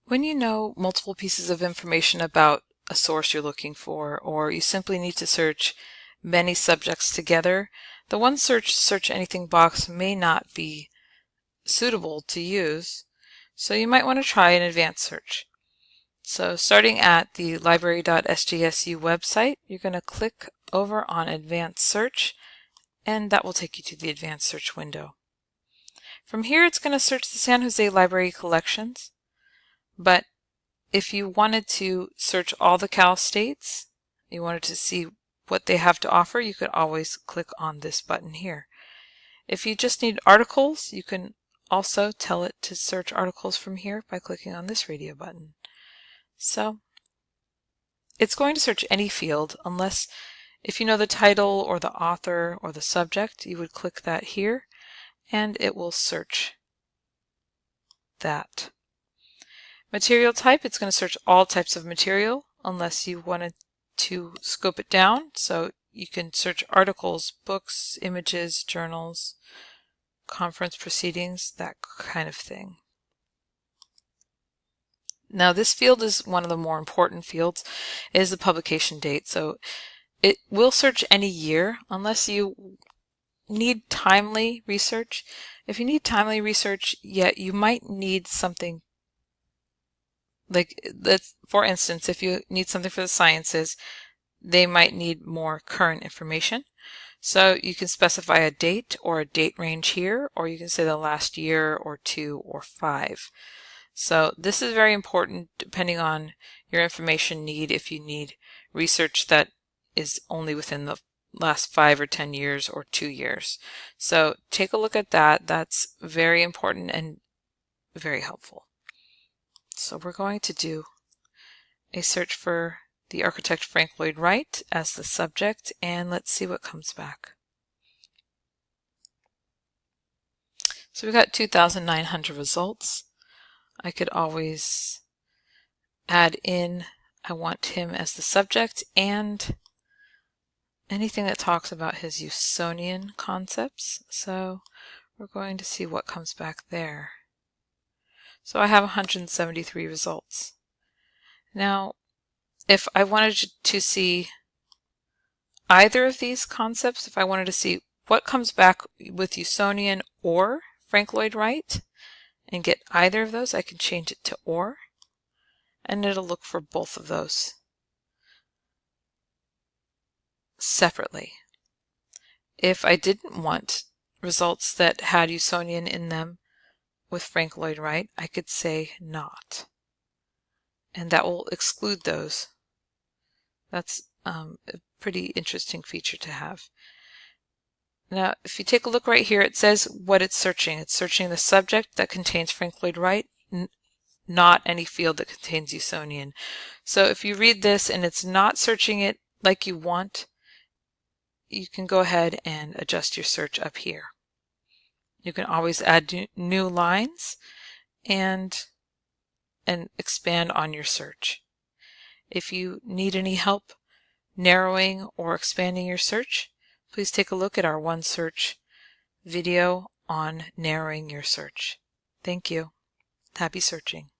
When you know multiple pieces of information about a source you're looking for, or you simply need to search many subjects together, the OneSearch Search Anything box may not be suitable to use, so you might want to try an advanced search. So starting at the library.sjsu website, you're going to click over on Advanced Search, and that will take you to the Advanced Search window. From here, it's going to search the San Jose Library collections, but if you wanted to search all the Cal states, you wanted to see what they have to offer, you could always click on this button here. If you just need articles, you can also tell it to search articles from here by clicking on this radio button. So it's going to search any field, unless if you know the title or the author or the subject, you would click that here and it will search that. Material type, it's going to search all types of material unless you wanted to scope it down. So you can search articles, books, images, journals, conference proceedings, that kind of thing. Now this field is one of the more important fields. It is the publication date. So it will search any year unless you need timely research. If you need timely research, yet you might need something like that. For instance, if you need something for the sciences, they might need more current information. So you can specify a date or a date range here, or you can say the last year or 2 or 5. So this is very important depending on your information need, if you need research that is only within the last 5 or 10 years or 2 years. So take a look at that. That's very important and very helpful. So we're going to do a search for the architect Frank Lloyd Wright as the subject, and let's see what comes back. So we got 2,900 results. I could always add in, I want him as the subject, and anything that talks about his Usonian concepts. So we're going to see what comes back there. So I have 173 results. Now, if I wanted to see either of these concepts, if I wanted to see what comes back with Usonian or Frank Lloyd Wright and get either of those, I can change it to or, and it'll look for both of those separately. If I didn't want results that had Usonian in them with Frank Lloyd Wright, I could say not, and that will exclude those. That's a pretty interesting feature to have. Now, if you take a look right here, it says what it's searching. It's searching the subject that contains Frank Lloyd Wright, not any field that contains Usonian. So if you read this and it's not searching it like you want, you can go ahead and adjust your search up here. You can always add new lines and expand on your search. If you need any help narrowing or expanding your search, please take a look at our OneSearch video on narrowing your search. Thank you. Happy searching.